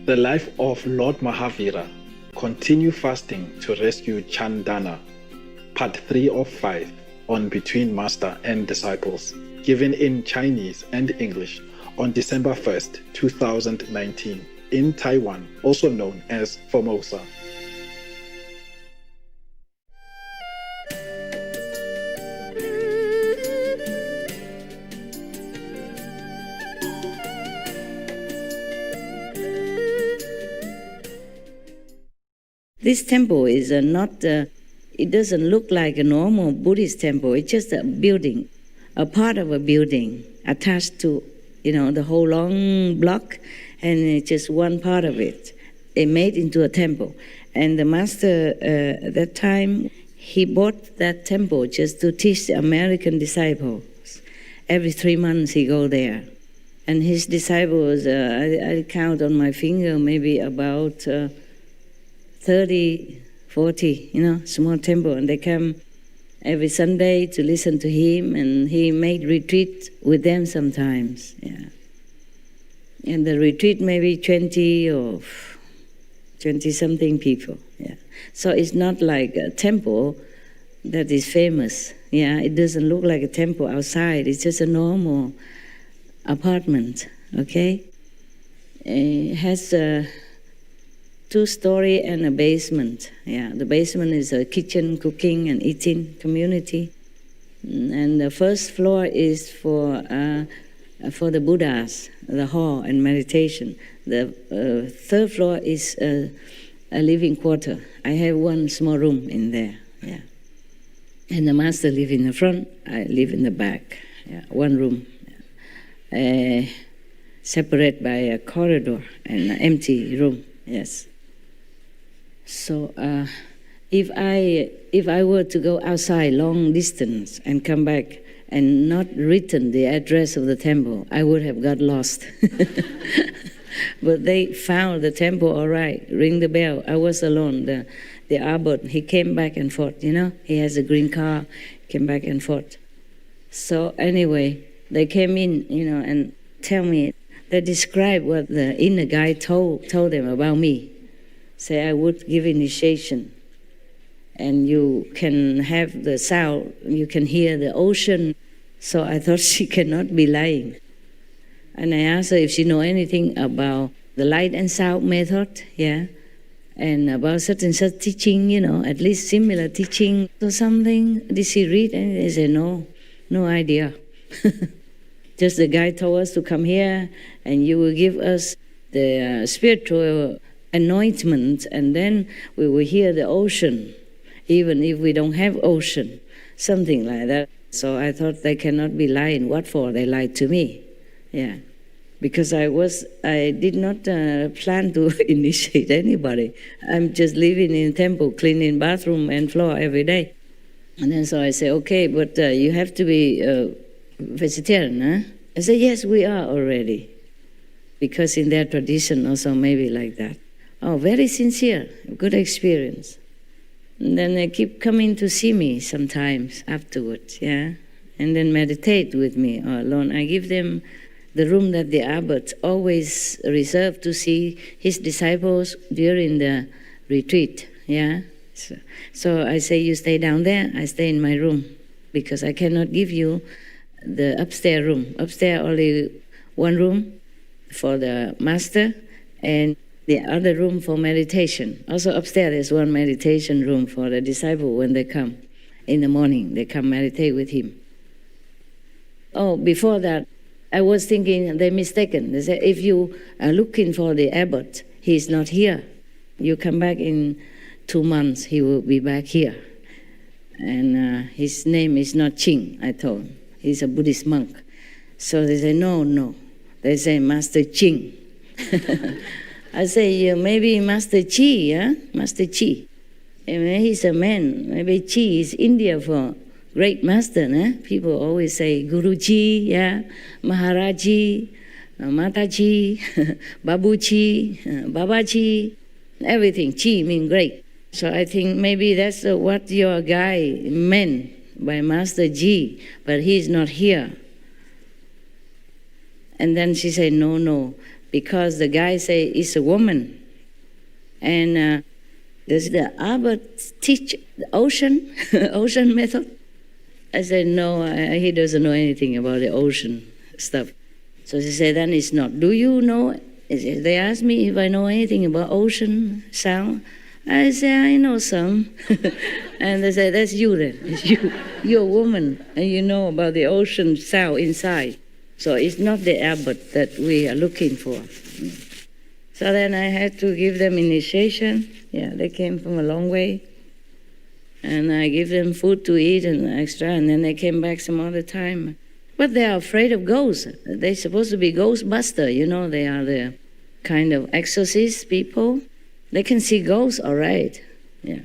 The Life of Lord Mahavira, Continue Fasting to Rescue Chandana, Part 3 of 5 on Between Master and Disciples, given in Chinese and English on December 1st, 2019, in Taiwan, also known as Formosa. This temple is it doesn't look like a normal Buddhist temple. It's just a building, a part of a building attached to, the whole long block, and it's just one part of it. It made into a temple. And the master, at that time, he bought that temple just to teach the American disciples. Every 3 months he go there. And his disciples, I count on my finger, maybe about 30, 40, small temple, and they come every Sunday to listen to him, and he made retreat with them sometimes, And the retreat maybe 20 or 20-something people, So it's not like a temple that is famous, It doesn't look like a temple outside. It's just a normal apartment, okay? It has a 2-story and a basement. The basement is a kitchen, cooking and eating community. And the first floor is for the Buddhas, the hall and meditation. The third floor is a living quarter. I have one small room in there. And the master live in the front, I live in the back. One room. Separate by a corridor and an empty room. Yes. So if I were to go outside long distance and come back and not written the address of the temple, I would have got lost. But they found the temple all right, ring the bell. I was alone. The abbot, he came back and forth, He has a green car, came back and forth. So anyway, they came in, and tell me, they described what the inner guide told them about me. Say I would give initiation, and you can have the sound, you can hear the ocean. So I thought she cannot be lying. And I asked her if she know anything about the light and sound method, and about such and such teaching, at least similar teaching or something. Did she read? And they said, no idea. Just the guy told us to come here, and you will give us the spiritual anointment, and then we will hear the ocean, even if we don't have ocean, something like that. So I thought they cannot be lying. What for? They lied to me, because I did not plan to initiate anybody. I'm just living in temple, cleaning bathroom and floor every day. And then so I say, okay, but you have to be vegetarian, huh? I said, yes, we are already, because in their tradition also maybe like that. Oh, very sincere, good experience. And then they keep coming to see me sometimes afterwards, and then meditate with me or alone. I give them the room that the abbot always reserved to see his disciples during the retreat, So I say, you stay down there, I stay in my room, because I cannot give you the upstairs room. Upstairs only one room for the master, and the other room for meditation. Also upstairs there's one meditation room for the disciple when they come in the morning. They come meditate with him. Oh, before that, I was thinking they're mistaken. They say, if you are looking for the abbot, he's not here. You come back in 2 months, he will be back here. And his name is not Ching, I told him. He's a Buddhist monk. So they say, no. They say, Master Ching. I say, maybe Master Chi, Master Chi. And he's a man. Maybe Chi is India for great master, People always say Guru Chi, Maharaji, Mataji, Babuchi, Babaji, everything. Chi means great. So I think maybe that's what your guy meant by Master Ji, but he's not here. And then she said, no, because the guy say it's a woman. And does the abbot teach the ocean method? I said, no, he doesn't know anything about the ocean stuff. So she said, then it's not. Do you know? They asked me if I know anything about ocean sound. I said, I know some. And they said, that's you then. It's you. You're a woman, and you know about the ocean sound inside. So it's not the abbot that we are looking for. So then I had to give them initiation. Yeah, they came from a long way. And I give them food to eat and extra, and then they came back some other time. But they are afraid of ghosts. They're supposed to be ghostbusters, you know, they are the kind of exorcist people. They can see ghosts, all right, yeah.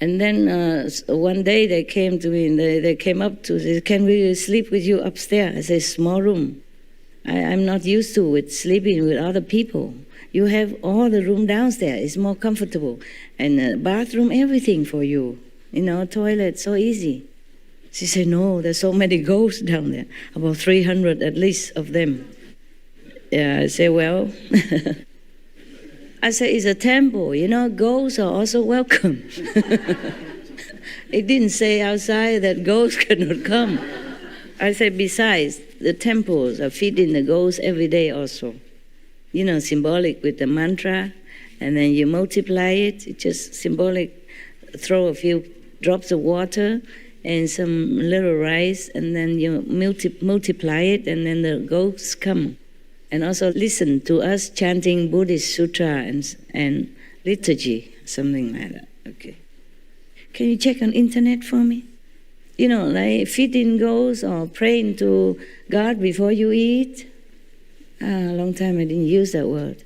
And then one day they came to me, and they came up to say, can we sleep with you upstairs? I said, small room. I'm not used to with sleeping with other people. You have all the room downstairs. It's more comfortable. And bathroom, everything for you. You know, toilet, so easy. She said, no, there's so many ghosts down there. About 300 at least of them. Yeah, I said, well, I said, it's a temple. You know, ghosts are also welcome. It didn't say outside that ghosts cannot come. I said, besides, the temples are feeding the ghosts every day also. You know, symbolic with the mantra, and then you multiply it. It's just symbolic. Throw a few drops of water and some little rice, and then you multiply it, and then the ghosts come. And also listen to us chanting Buddhist sutra and liturgy, something like that. Okay. Can you check on internet for me? You know, like feeding ghosts or praying to God before you eat. A long time I didn't use that word.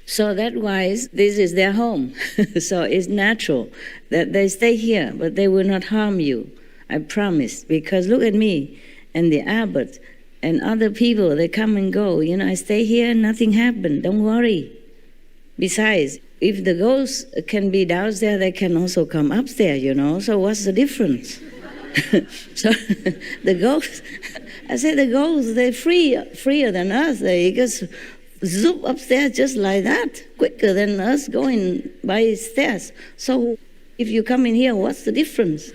So that wise, this is their home. So it's natural that they stay here, but they will not harm you. I promise. Because look at me and the abbot and other people, they come and go. You know, I stay here, nothing happened. Don't worry. Besides, if the ghosts can be downstairs, they can also come upstairs, you know. So what's the difference? So the ghosts, I said the ghosts, they're freer than us. They just zoop upstairs just like that, quicker than us going by stairs. So if you come in here, what's the difference?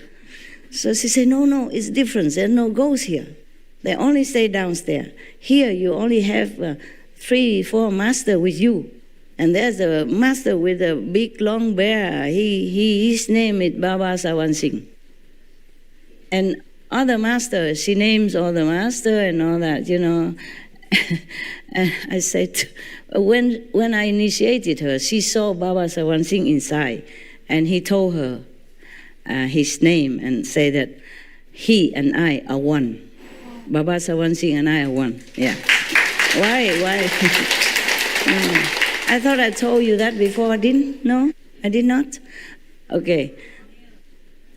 So she said, no, it's different. There's no ghosts here. They only stay downstairs. Here you only have 3-4 masters with you. And there's a master with a big long bear. His name is Baba Sawan Singh. And other master, she names all the master and all that, you know. And I said, when I initiated her, she saw Baba Sawan Singh inside, and he told her his name and said that he and I are one. Baba Sawan Singh and I are one. Yeah. Why? I thought I told you that before. I didn't? No? I did not? Okay.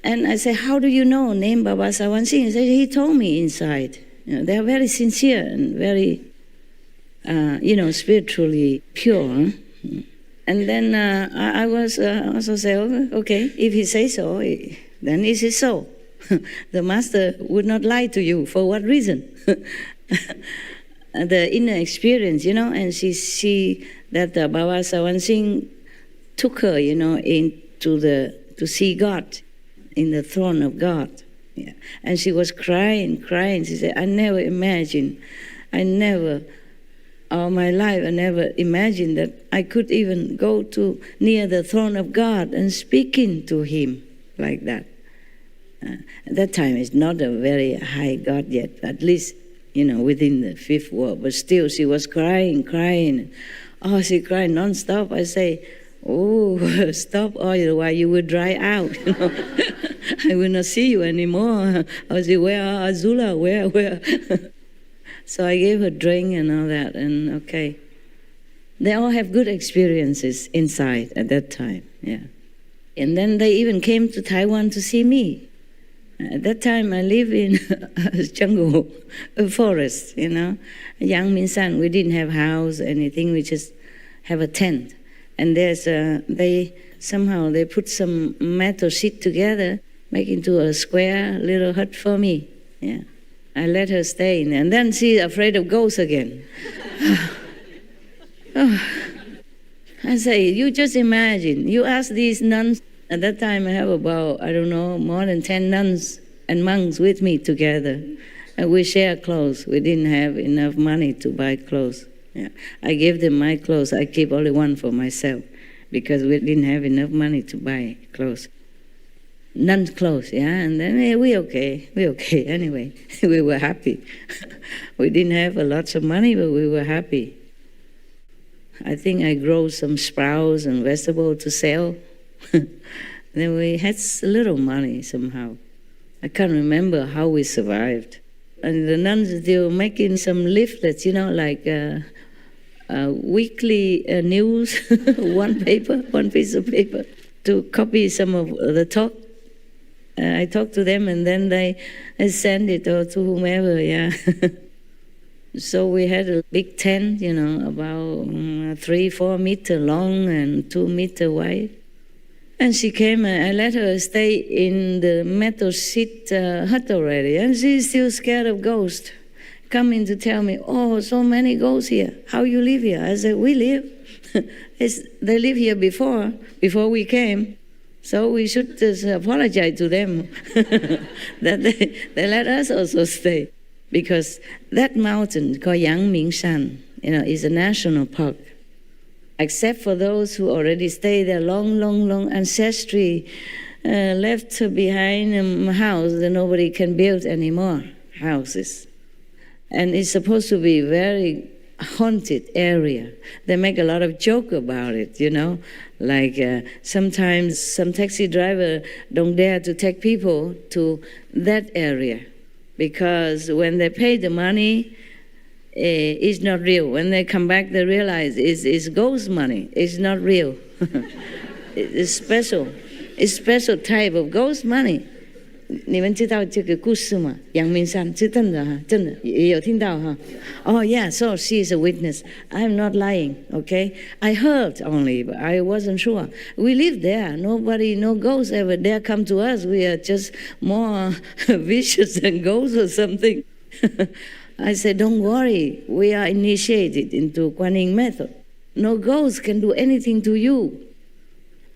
And I said, how do you know name Baba Sawan Singh? He said, he told me inside. You know, they are very sincere and very, spiritually pure. Huh? And then I was also say, okay, if he says so, then it is so. The master would not lie to you. For what reason? The inner experience, you know, and she see that Baba Sawan Singh took her, you know, to see God, in the throne of God. Yeah. And she was crying. She said, I never imagined, all my life, I never imagined that I could even go to near the throne of God and speaking to him like that. At that time, it's not a very high God yet, at least, you know, within the 5th world. But still, she was crying. Oh, she cried non-stop. I say, oh, stop, otherwise you will dry out. You know? I will not see you anymore. I say, where are Azula? Where? So I gave her drink and all that, and okay. They all have good experiences inside at that time, yeah. And then they even came to Taiwan to see me. At that time, I live in a jungle, a forest, you know. Yang Min San, we didn't have house, anything, we just have a tent. And there's they put some metal sheet together, make into a square little hut for me. Yeah, I let her stay in there. And then she's afraid of ghosts again. I say, you just imagine, you ask these nuns, at that time I have about, I don't know, more than 10 nuns and monks with me together. And we share clothes. We didn't have enough money to buy clothes. Yeah. I gave them my clothes. I keep only one for myself because we didn't have enough money to buy clothes. Nuns' clothes, yeah, and then we okay anyway. We were happy. We didn't have a lot of money, but we were happy. I think I grow some sprouts and vegetables to sell. Then we had a little money somehow. I can't remember how we survived. And the nuns, they were making some leaflets, like weekly news, one piece of paper, to copy some of the talk. I talked to them, and then they send it to whomever, yeah. So we had a big tent, about 3-4 meter long and 2 meter wide. And she came, and I let her stay in the metal sheet hut already, and she's still scared of ghosts. Coming to tell me, oh, so many ghosts here. How you live here? I said, we live. They live here before we came. So we should just apologize to them that they let us also stay. Because that mountain called Yangmingshan, is a national park. Except for those who already stay there, long ancestry left behind a house that nobody can build any more houses. And it's supposed to be very haunted area. They make a lot of joke about it, like sometimes some taxi driver don't dare to take people to that area because when they pay the money, it's not real. When they come back, they realize it's ghost money. It's not real. It's special. It's special type of ghost money. 你们知道这个故事吗？阳明山是真的哈，真的也有听到哈。Oh yeah, so she is a witness. I'm not lying, okay? I heard only, but I wasn't sure. We live there. Nobody, no ghosts ever dare come to us. We are just more vicious than ghosts or something. I said, don't worry. We are initiated into Guanyin method. No ghost can do anything to you.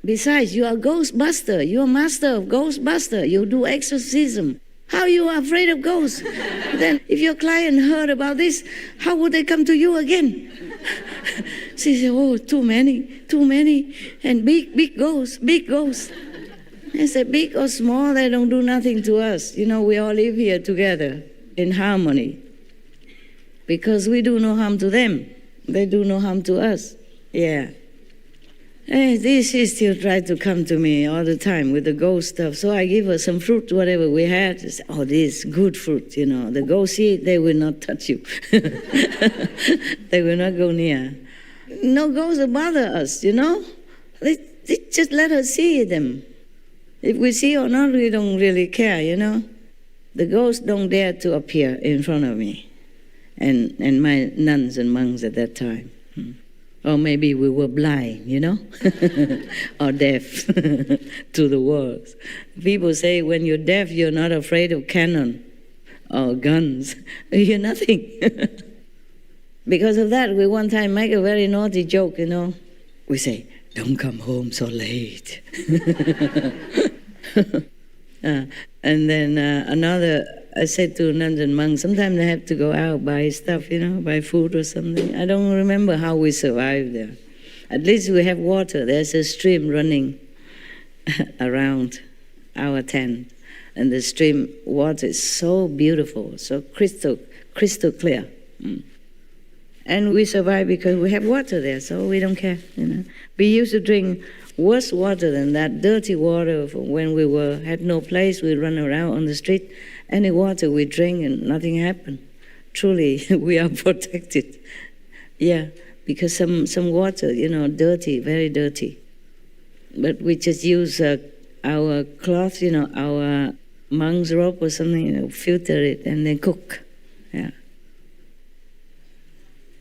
Besides, you are Ghostbuster. You are master of Ghostbuster. You do exorcism. How you are afraid of ghosts? Then if your client heard about this, how would they come to you again? She said, oh, too many. And big ghosts. I said, big or small, they don't do nothing to us. We all live here together in harmony. Because we do no harm to them. They do no harm to us. Yeah. Hey, she still tried to come to me all the time with the ghost stuff. So I give her some fruit, whatever we had. She said, oh, this is good fruit, The ghosts eat, they will not touch you. They will not go near. No ghosts will bother us, They just let us see them. If we see or not, we don't really care, The ghosts don't dare to appear in front of me and my nuns and monks at that time. Or maybe we were blind, or deaf to the words. People say when you're deaf, you're not afraid of cannon or guns. You're nothing. Because of that, we one time make a very naughty joke, We say, don't come home so late. And then I said to nuns and monks, sometimes they have to go out, buy stuff, buy food or something. I don't remember how we survived there. At least we have water. There's a stream running around our tent. And the stream water is so beautiful, so crystal clear. And we survive because we have water there, so we don't care. We used to drink worse water than that, dirty water. When we had no place, we run around on the street. Any water we drink and nothing happened. Truly, we are protected. Yeah, because some water, dirty, very dirty. But we just use our cloth, our monk's robe or something, filter it and then cook. Yeah.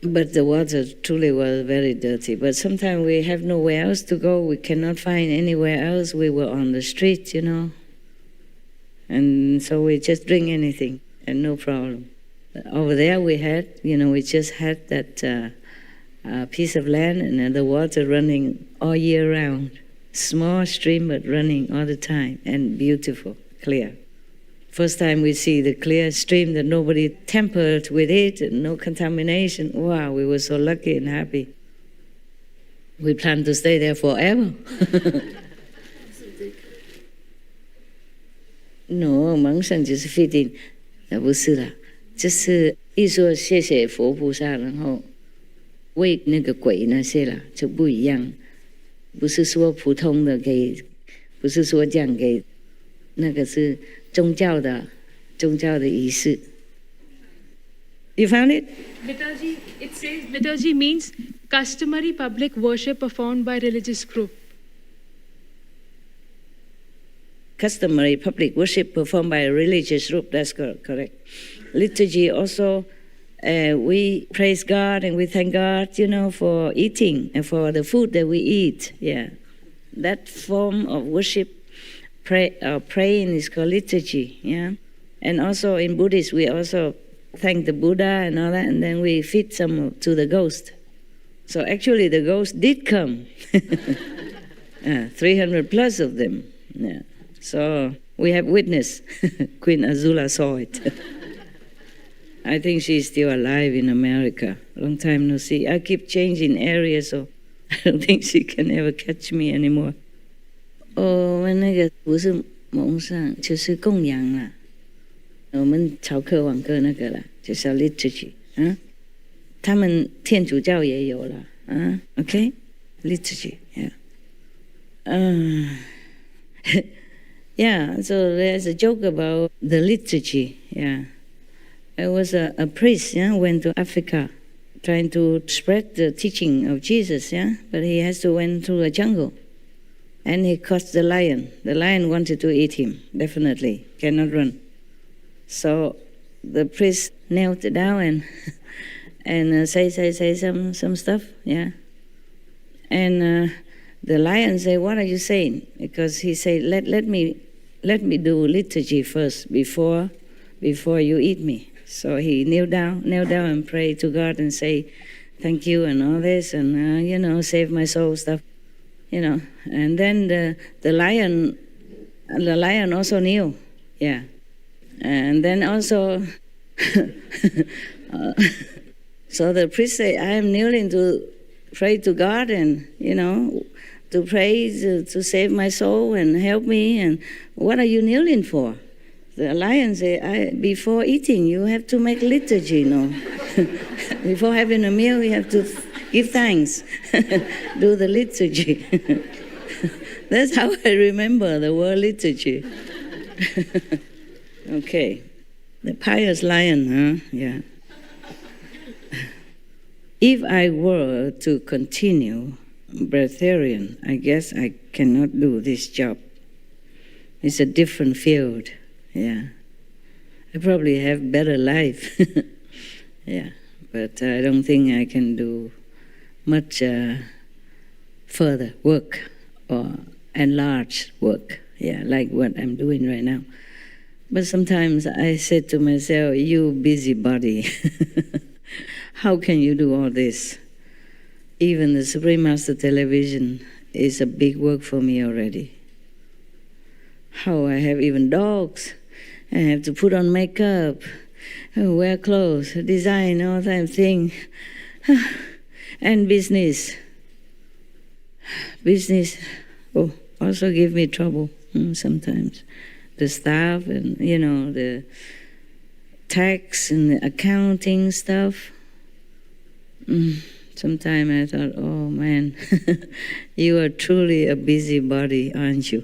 But the water truly was very dirty. But sometimes we have nowhere else to go. We cannot find anywhere else. We were on the street, And so we just drink anything and no problem. Over there we had, we just had that piece of land and the water running all year round. Small stream but running all the time and beautiful, clear. First time we see the clear stream that nobody tampered with it and no contamination. Wow, we were so lucky and happy. We plan to stay there forever. No, 蒙神就是必定，不是啦，就是一说谢谢佛菩萨，然后为那个鬼那些啦就不一样，不是说普通的给，不是说这样给，那个是宗教的仪式。You found it? Liturgy, it says liturgy means customary public worship performed by religious group. Customary public worship performed by a religious group, that's correct. Liturgy also, we praise God and we thank God, for eating and for the food that we eat. Yeah, that form of worship, praying is called liturgy. Yeah, and also in Buddhist, we also thank the Buddha and all that, and then we feed some to the ghost. So actually, the ghost did come. 300 plus of them. Yeah. So we have witness. Queen Azula saw it. I think she's still alive in America. Long time no see. I keep changing areas, so I don't think she can ever catch me anymore. 我们那个不是蒙上，就是供养啦。我们朝课晚课那个啦，就是 liturgy 啊。他们天主教也有啦，啊 ，OK liturgy yeah. Yeah, so there's a joke about the liturgy, yeah. It was a priest, went to Africa trying to spread the teaching of Jesus, but he has to went through a jungle. And he caught the lion. The lion wanted to eat him, definitely, cannot run. So the priest knelt down and say some stuff, yeah. And the lion said, "What are you saying?" Because he said, "Let me do liturgy first before you eat me." So he kneel down and pray to God and say, "Thank you," and all this, and save my soul stuff, And then the lion also kneel, yeah. And then also, so the priest say, "I am kneeling to pray to God and to pray to save my soul and help me. And what are you kneeling for?" The lion said, "Before eating, you have to make liturgy, Before having a meal, you have to give thanks, do the liturgy." That's how I remember the word liturgy. Okay, the pious lion, huh? Yeah. If I were to continue breatharian, I guess I cannot do this job. It's a different field, yeah. I probably have better life, yeah. But I don't think I can do much further work or enlarged work, yeah, like what I'm doing right now. But sometimes I say to myself, "You busybody, how can you do all this? Even the Supreme Master Television is a big work for me already. How I have even dogs. I have to put on makeup, wear clothes, design, all that thing. And business. Business also give me trouble sometimes. The staff and, the tax and the accounting stuff. Sometimes I thought, oh man, you are truly a busybody, aren't you?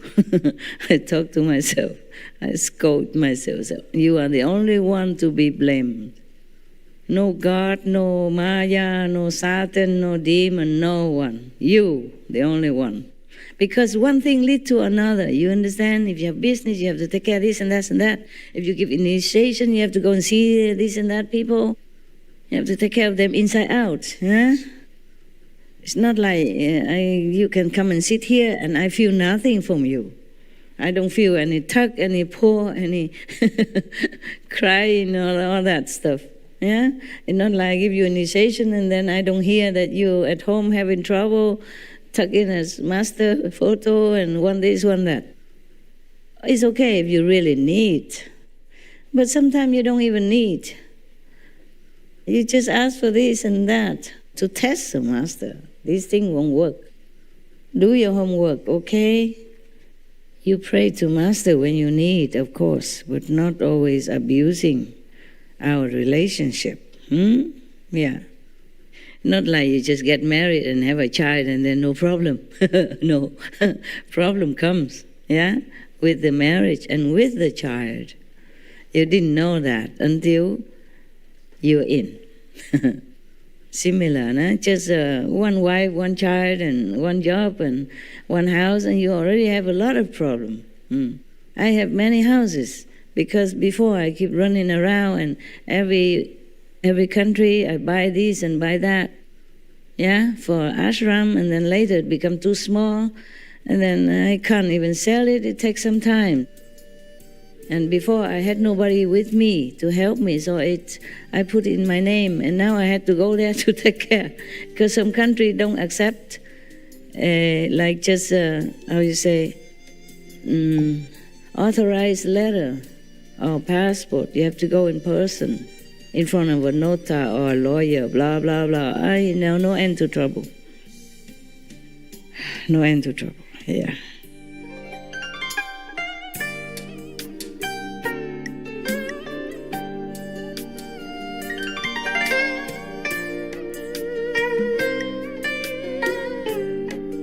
I talk to myself, I scold myself. You are the only one to be blamed. No God, no Maya, no Satan, no demon, no one. You, the only one. Because one thing leads to another. You understand? If you have business, you have to take care of this and that and that. If you give initiation, you have to go and see this and that people. You have to take care of them inside out. Huh? It's not like you can come and sit here and I feel nothing from you. I don't feel any tug, any pull, any crying, or all that stuff. Yeah? It's not like I give you initiation and then I don't hear that you at home having trouble, tuck in as master photo and one this, one that. It's okay if you really need. But sometimes you don't even need. You just ask for this and that to test the master. These things won't work. Do your homework, okay? You pray to master when you need, of course, but not always abusing our relationship. Yeah. Not like you just get married and have a child and then no problem. No. Problem comes, yeah, with the marriage and with the child. You didn't know that until you're in. Similar, no? Just one wife, one child, and one job, and one house, and you already have a lot of problems. I have many houses, because before I keep running around, and every country I buy this and buy that, yeah, for ashram, and then later it become too small, and then I can't even sell it. It takes some time. And before I had nobody with me to help me, so I put it in my name, and now I had to go there to take care, because some country don't accept, like just how you say, authorized letter or passport. You have to go in person, in front of a nota or a lawyer, blah blah blah. No end to trouble. No end to trouble. Yeah.